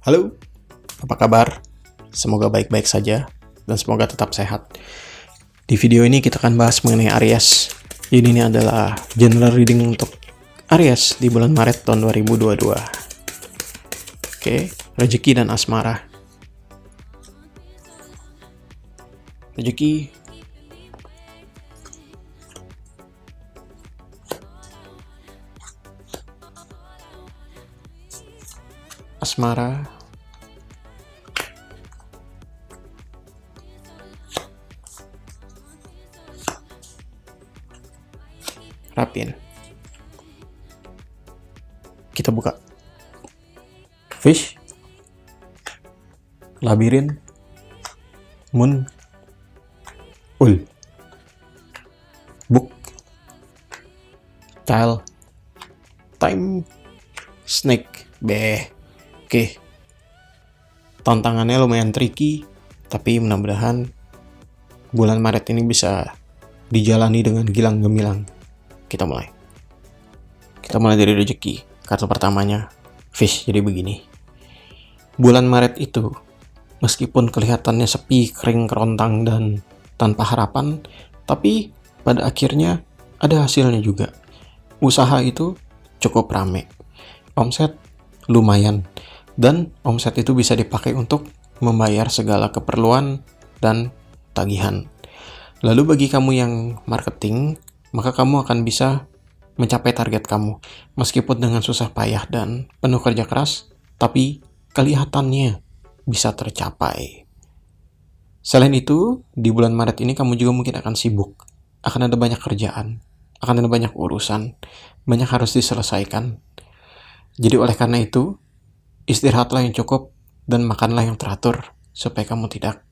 Halo, apa kabar? Semoga baik-baik saja dan semoga tetap sehat. Di video ini kita akan bahas mengenai Aries. Ini adalah general reading untuk Aries di bulan Maret tahun 2022. Oke, rezeki dan asmara. Rezeki asmara rapin. Kita buka fish, labirin, moon, ul, book, tile, time, snake, beh. Oke, tantangannya lumayan tricky, tapi mudah-mudahan bulan Maret ini bisa dijalani dengan gilang gemilang. Kita mulai dari rezeki. Kartu pertamanya fish. Jadi begini, bulan Maret itu meskipun kelihatannya sepi, kering, kerontang, dan tanpa harapan, tapi pada akhirnya ada hasilnya juga. Usaha itu cukup rame, omset lumayan, dan omset itu bisa dipakai untuk membayar segala keperluan dan tagihan. Lalu bagi kamu yang marketing, maka kamu akan bisa mencapai target kamu, meskipun dengan susah payah dan penuh kerja keras, tapi kelihatannya bisa tercapai. Selain itu, di bulan Maret ini kamu juga mungkin akan sibuk, akan ada banyak kerjaan, akan ada banyak urusan, banyak harus diselesaikan. Jadi oleh karena itu, istirahatlah yang cukup dan makanlah yang teratur supaya kamu tidak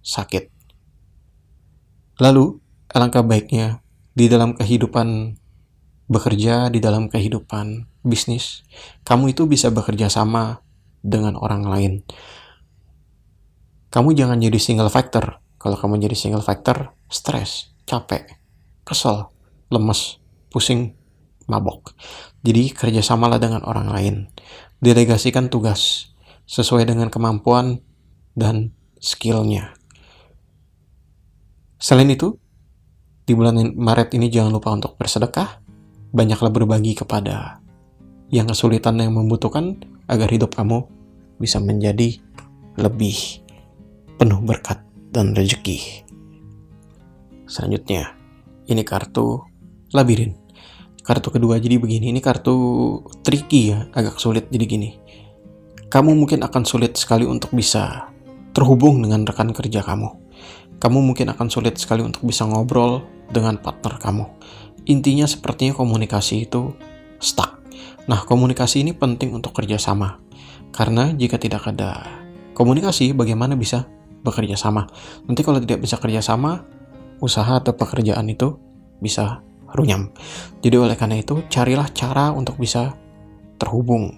sakit. Lalu, alangkah baiknya di dalam kehidupan bekerja, di dalam kehidupan bisnis, kamu itu bisa bekerja sama dengan orang lain. Kamu jangan jadi single factor. Kalau kamu jadi single factor, stres, capek, kesel, lemes, pusing, mabok. Jadi kerjasamalah dengan orang lain. Delegasikan tugas sesuai dengan kemampuan dan skillnya. Selain itu, di bulan Maret ini jangan lupa untuk bersedekah. Banyaklah berbagi kepada yang kesulitan, yang membutuhkan, agar hidup kamu bisa menjadi lebih penuh berkat dan rezeki. Selanjutnya, ini kartu labirin. Kartu kedua, jadi begini, ini kartu tricky ya, agak sulit. Jadi gini, kamu mungkin akan sulit sekali untuk bisa terhubung dengan rekan kerja kamu. Kamu mungkin akan sulit sekali untuk bisa ngobrol dengan partner kamu. Intinya sepertinya komunikasi itu stuck. Nah, komunikasi ini penting untuk kerjasama. Karena jika tidak ada komunikasi, bagaimana bisa bekerja sama? Nanti kalau tidak bisa kerjasama, usaha atau pekerjaan itu bisa runyam. Jadi oleh karena itu, carilah cara untuk bisa terhubung.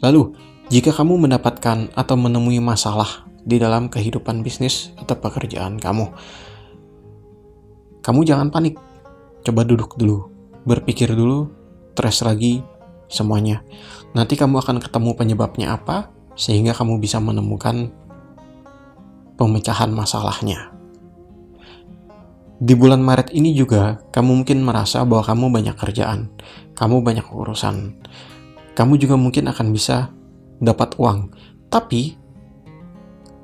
Lalu, jika kamu mendapatkan atau menemui masalah di dalam kehidupan bisnis atau pekerjaan kamu jangan panik. Coba duduk dulu, berpikir dulu, trace lagi semuanya. Nanti kamu akan ketemu penyebabnya apa, sehingga kamu bisa menemukan pemecahan masalahnya. Di bulan Maret ini juga, kamu mungkin merasa bahwa kamu banyak kerjaan, kamu banyak urusan. Kamu juga mungkin akan bisa dapat uang. Tapi,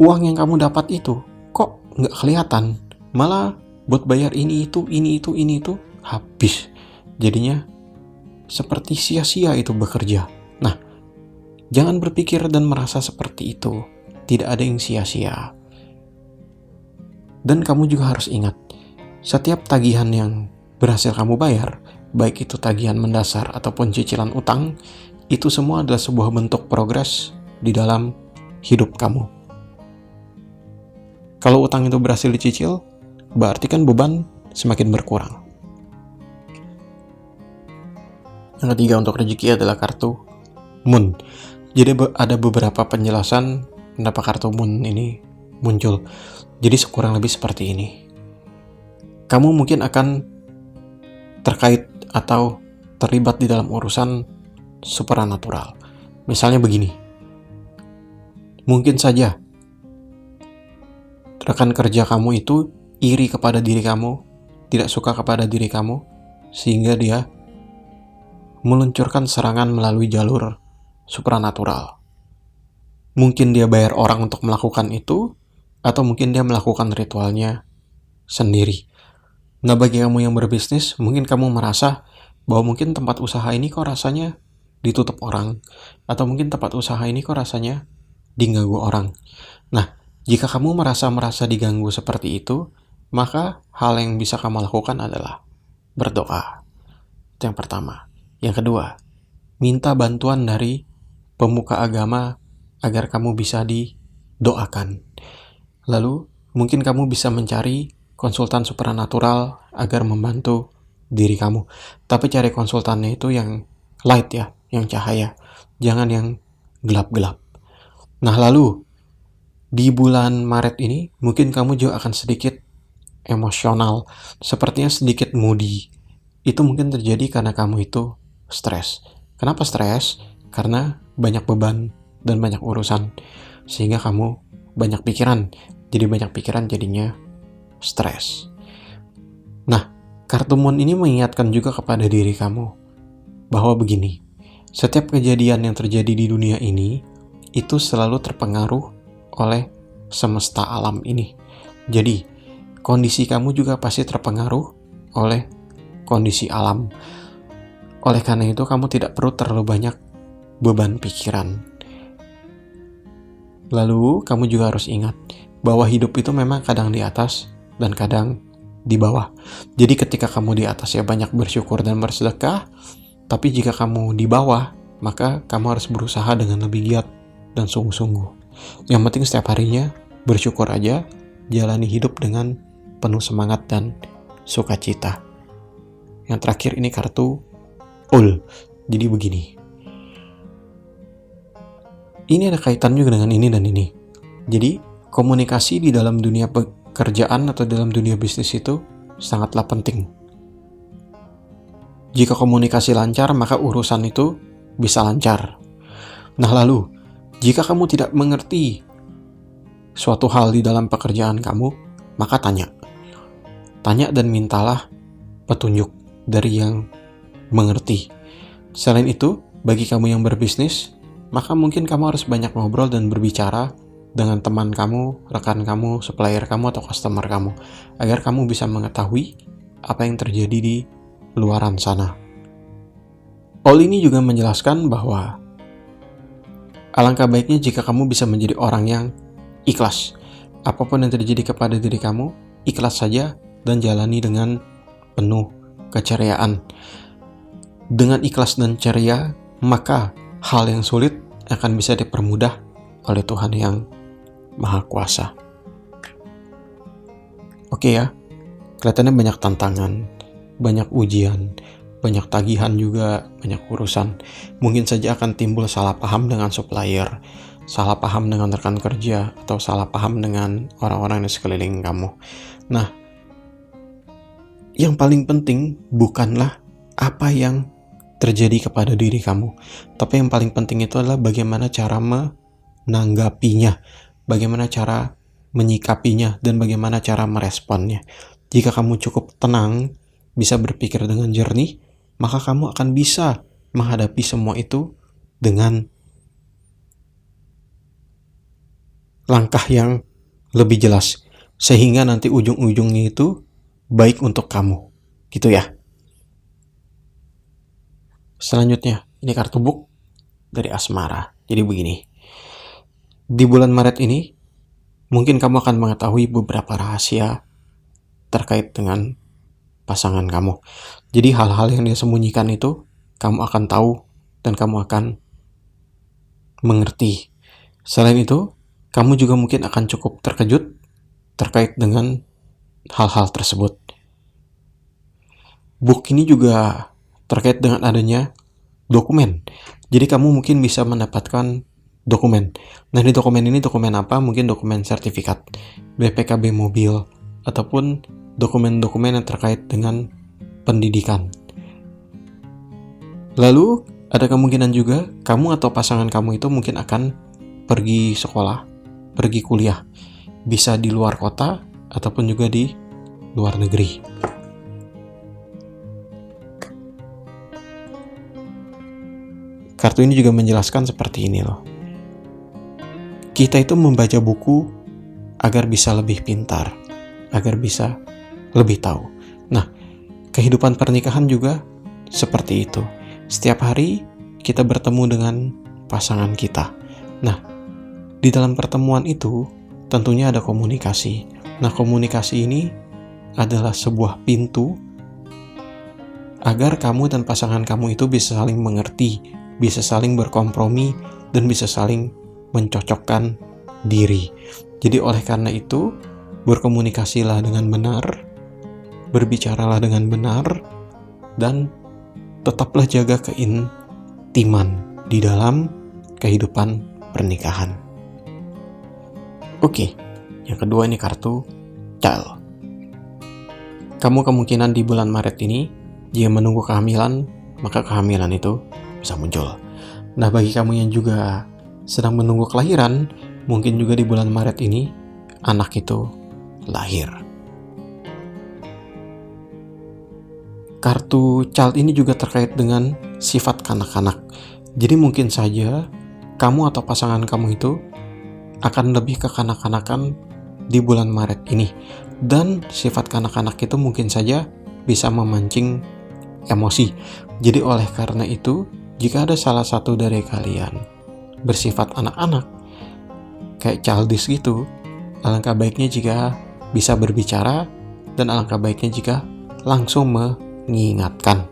uang yang kamu dapat itu, kok nggak kelihatan? Malah buat bayar ini itu, habis. Jadinya, seperti sia-sia itu bekerja. Nah, jangan berpikir dan merasa seperti itu. Tidak ada yang sia-sia. Dan kamu juga harus ingat, setiap tagihan yang berhasil kamu bayar, baik itu tagihan mendasar ataupun cicilan utang, itu semua adalah sebuah bentuk progres di dalam hidup kamu. Kalau utang itu berhasil dicicil, berarti kan beban semakin berkurang. Yang ketiga untuk rezeki adalah kartu Moon. Jadi ada beberapa penjelasan kenapa kartu Moon ini muncul. Jadi kurang lebih seperti ini. Kamu mungkin akan terkait atau terlibat di dalam urusan supernatural. Misalnya begini, Mungkin saja rekan kerja kamu itu iri kepada diri kamu, tidak suka kepada diri kamu, sehingga dia meluncurkan serangan melalui jalur supranatural. Mungkin dia bayar orang untuk melakukan itu, atau mungkin dia melakukan ritualnya sendiri. Nah, bagi kamu yang berbisnis, mungkin kamu merasa bahwa mungkin tempat usaha ini kok rasanya ditutup orang, atau mungkin tempat usaha ini kok rasanya diganggu orang. Nah, jika kamu merasa diganggu seperti itu, maka hal yang bisa kamu lakukan adalah berdoa. Itu yang pertama. Yang kedua, minta bantuan dari pemuka agama agar kamu bisa didoakan. Lalu, mungkin kamu bisa mencari konsultan supranatural agar membantu diri kamu. Tapi cari konsultannya itu yang light ya, yang cahaya. Jangan yang gelap-gelap. Nah, lalu di bulan Maret ini, mungkin kamu juga akan sedikit emosional, sepertinya sedikit moody. Itu mungkin terjadi karena kamu itu stres. Kenapa stres? Karena banyak beban dan banyak urusan, sehingga kamu banyak pikiran. Jadi banyak pikiran jadinya stres. Nah, kartu Moon ini mengingatkan juga kepada diri kamu bahwa begini, setiap kejadian yang terjadi di dunia ini itu selalu terpengaruh oleh semesta alam ini. Jadi, kondisi kamu juga pasti terpengaruh oleh kondisi alam. Oleh karena itu, kamu tidak perlu terlalu banyak beban pikiran. Lalu, kamu juga harus ingat bahwa hidup itu memang kadang di atas dan kadang di bawah. Jadi, ketika kamu di atas ya banyak bersyukur dan bersedekah, tapi jika kamu di bawah, maka kamu harus berusaha dengan lebih giat dan sungguh-sungguh. Yang penting setiap harinya bersyukur aja, jalani hidup dengan penuh semangat dan sukacita. Yang terakhir ini kartu Ul. Jadi begini. Ini ada kaitan juga dengan ini dan ini. Jadi komunikasi di dalam dunia pekerjaan atau dalam dunia bisnis itu sangatlah penting. Jika komunikasi lancar, maka urusan itu bisa lancar. Nah, lalu jika kamu tidak mengerti suatu hal di dalam pekerjaan kamu, maka tanya. Tanya dan mintalah petunjuk dari yang mengerti. Selain itu, bagi kamu yang berbisnis, maka mungkin kamu harus banyak ngobrol dan berbicara dengan teman kamu, rekan kamu, supplier kamu, atau customer kamu, agar kamu bisa mengetahui apa yang terjadi di luaran sana. All ini juga menjelaskan bahwa alangkah baiknya jika kamu bisa menjadi orang yang ikhlas. Apapun yang terjadi kepada diri kamu, ikhlas saja dan jalani dengan penuh keceriaan. Dengan ikhlas dan ceria, maka hal yang sulit akan bisa dipermudah oleh Tuhan yang Maha Kuasa. Oke ya, kelihatannya banyak tantangan, banyak ujian, banyak tagihan juga, banyak urusan. Mungkin saja akan timbul salah paham dengan supplier, salah paham dengan rekan kerja, atau salah paham dengan orang-orang di sekeliling kamu. Nah, yang paling penting bukanlah apa yang terjadi kepada diri kamu, tapi yang paling penting itu adalah bagaimana cara menanggapinya, bagaimana cara menyikapinya, dan bagaimana cara meresponnya. Jika kamu cukup tenang, bisa berpikir dengan jernih, maka kamu akan bisa menghadapi semua itu dengan langkah yang lebih jelas, sehingga nanti ujung-ujungnya itu baik untuk kamu, gitu ya. Selanjutnya, ini kartu book dari Asmara. Jadi begini, di bulan Maret ini, mungkin kamu akan mengetahui beberapa rahasia terkait dengan pasangan kamu. Jadi hal-hal yang dia sembunyikan itu, kamu akan tahu dan kamu akan mengerti. Selain itu, kamu juga mungkin akan cukup terkejut terkait dengan hal-hal tersebut. Book ini juga terkait dengan adanya dokumen. Jadi kamu mungkin bisa mendapatkan dokumen. Nah, di dokumen ini dokumen apa? Mungkin dokumen sertifikat BPKB mobil, ataupun dokumen-dokumen yang terkait dengan pendidikan. Lalu, ada kemungkinan juga kamu atau pasangan kamu itu mungkin akan pergi sekolah, pergi kuliah. Bisa di luar kota ataupun juga di luar negeri. Kartu ini juga menjelaskan seperti ini loh. Kita itu membaca buku agar bisa lebih pintar, agar bisa lebih tahu. Nah, kehidupan pernikahan juga seperti itu. Setiap hari kita bertemu dengan pasangan kita. Nah, di dalam pertemuan itu tentunya ada komunikasi. Nah, komunikasi ini adalah sebuah pintu agar kamu dan pasangan kamu itu bisa saling mengerti, bisa saling berkompromi, dan bisa saling mencocokkan diri. Jadi oleh karena itu, berkomunikasilah dengan benar, berbicaralah dengan benar, dan tetaplah jaga keintiman di dalam kehidupan pernikahan. Oke, yang kedua ini kartu child. Kamu kemungkinan di bulan Maret ini, jika menunggu kehamilan, maka kehamilan itu bisa muncul. Nah, bagi kamu yang juga sedang menunggu kelahiran, mungkin juga di bulan Maret ini, anak itu lahir. Kartu child ini juga terkait dengan sifat kanak-kanak. Jadi mungkin saja kamu atau pasangan kamu itu akan lebih ke kanak-kanakan di bulan Maret ini. Dan sifat kanak-kanak itu mungkin saja bisa memancing emosi. Jadi oleh karena itu, jika ada salah satu dari kalian bersifat anak-anak, kayak childish gitu, alangkah baiknya jika bisa berbicara, dan alangkah baiknya jika langsung mengingatkan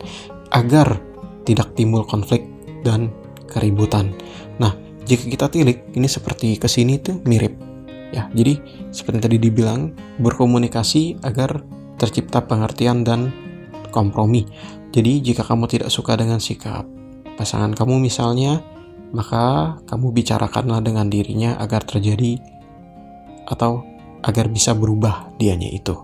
agar tidak timbul konflik dan keributan. Nah, jika kita tilik, ini seperti kesini tuh mirip ya. Jadi seperti tadi dibilang, berkomunikasi agar tercipta pengertian dan kompromi. Jadi jika kamu tidak suka dengan sikap pasangan kamu misalnya, maka kamu bicarakanlah dengan dirinya agar terjadi atau agar bisa berubah dianya itu.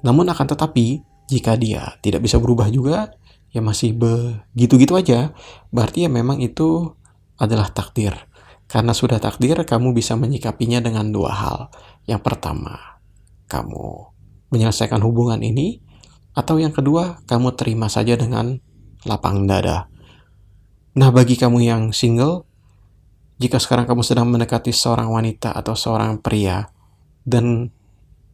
Namun akan tetapi, jika dia tidak bisa berubah juga, ya masih begitu-gitu aja, berarti ya memang itu adalah takdir. Karena sudah takdir, kamu bisa menyikapinya dengan dua hal. Yang pertama, kamu menyelesaikan hubungan ini, atau yang kedua, kamu terima saja dengan lapang dada. Nah, bagi kamu yang single, jika sekarang kamu sedang mendekati seorang wanita atau seorang pria, dan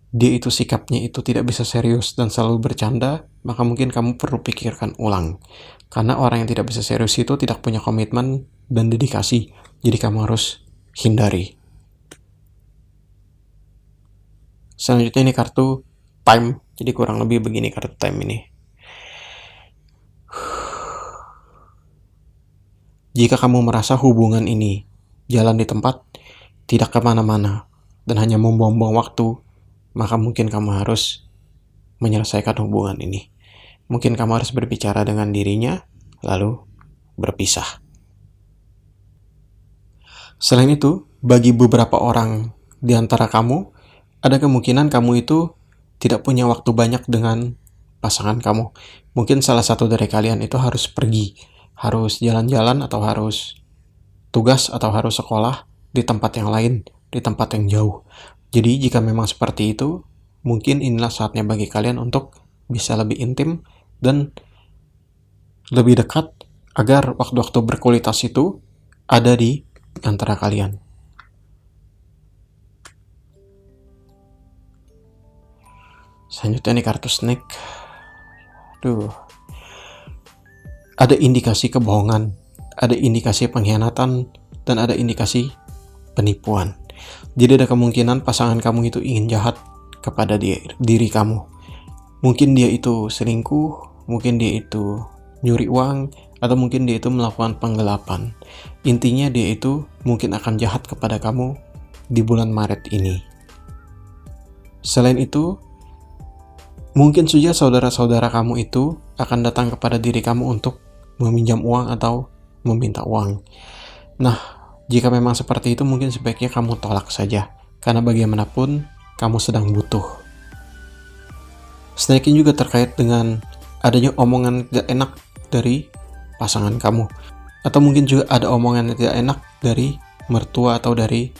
dia itu sikapnya itu tidak bisa serius dan selalu bercanda, maka mungkin kamu perlu pikirkan ulang. Karena orang yang tidak bisa serius itu tidak punya komitmen dan dedikasi, jadi kamu harus hindari. Selanjutnya ini kartu time, jadi kurang lebih begini kartu time ini. Jika kamu merasa hubungan ini jalan di tempat, tidak kemana-mana, dan hanya membuang-buang waktu, maka mungkin kamu harus menyelesaikan hubungan ini. Mungkin kamu harus berbicara dengan dirinya, lalu berpisah. Selain itu, bagi beberapa orang di antara kamu, ada kemungkinan kamu itu tidak punya waktu banyak dengan pasangan kamu. Mungkin salah satu dari kalian itu harus pergi, harus jalan-jalan, atau harus tugas, atau harus sekolah di tempat yang lain, di tempat yang jauh. Jadi jika memang seperti itu, mungkin inilah saatnya bagi kalian untuk bisa lebih intim dan lebih dekat, agar waktu-waktu berkualitas itu ada di antara kalian. Selanjutnya nih kartu snake. Ada indikasi kebohongan, ada indikasi pengkhianatan, dan ada indikasi penipuan. Jadi ada kemungkinan pasangan kamu itu ingin jahat kepada diri kamu. Mungkin dia itu selingkuh, mungkin dia itu nyuri uang, atau mungkin dia itu melakukan penggelapan. Intinya dia itu mungkin akan jahat kepada kamu di bulan Maret ini. Selain itu, mungkin saja saudara-saudara kamu itu akan datang kepada diri kamu untuk meminjam uang atau meminta uang. Nah, jika memang seperti itu, mungkin sebaiknya kamu tolak saja, karena bagaimanapun kamu sedang butuh. Snake ini juga terkait dengan adanya omongan tidak enak dari pasangan kamu, atau mungkin juga ada omongan yang tidak enak dari mertua atau dari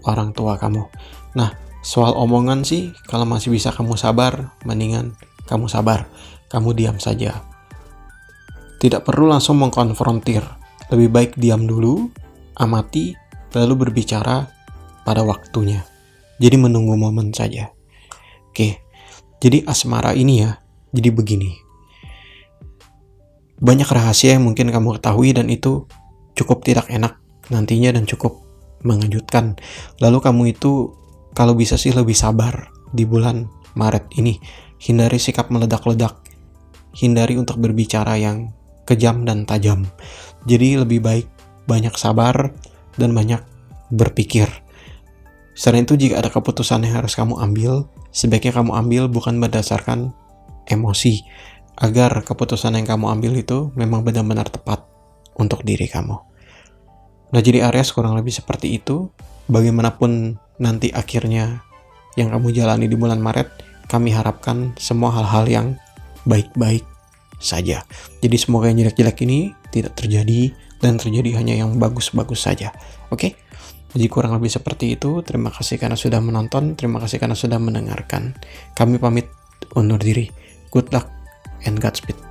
orang tua kamu. Nah, soal omongan sih, kalau masih bisa kamu sabar, mendingan kamu sabar. Kamu diam saja. Tidak perlu langsung mengkonfrontir. Lebih baik diam dulu, amati, lalu berbicara pada waktunya. Jadi menunggu momen saja. Oke, jadi asmara ini ya, jadi begini. Banyak rahasia yang mungkin kamu ketahui dan itu cukup tidak enak nantinya dan cukup mengejutkan. Lalu kamu itu kalau bisa sih lebih sabar di bulan Maret ini. Hindari sikap meledak-ledak. Hindari untuk berbicara yang kejam dan tajam. Jadi lebih baik banyak sabar dan banyak berpikir. Selain itu, jika ada keputusan yang harus kamu ambil, sebaiknya kamu ambil bukan berdasarkan emosi, agar keputusan yang kamu ambil itu memang benar-benar tepat untuk diri kamu. Nah, jadi Aries kurang lebih seperti itu. Bagaimanapun nanti akhirnya yang kamu jalani di bulan Maret, kami harapkan semua hal-hal yang baik-baik saja. Jadi semoga yang jelek-jelek ini tidak terjadi dan terjadi hanya yang bagus-bagus saja. Oke? Jadi kurang lebih seperti itu. Terima kasih karena sudah menonton. Terima kasih karena sudah mendengarkan. Kami pamit undur diri. Good luck and Godspeed.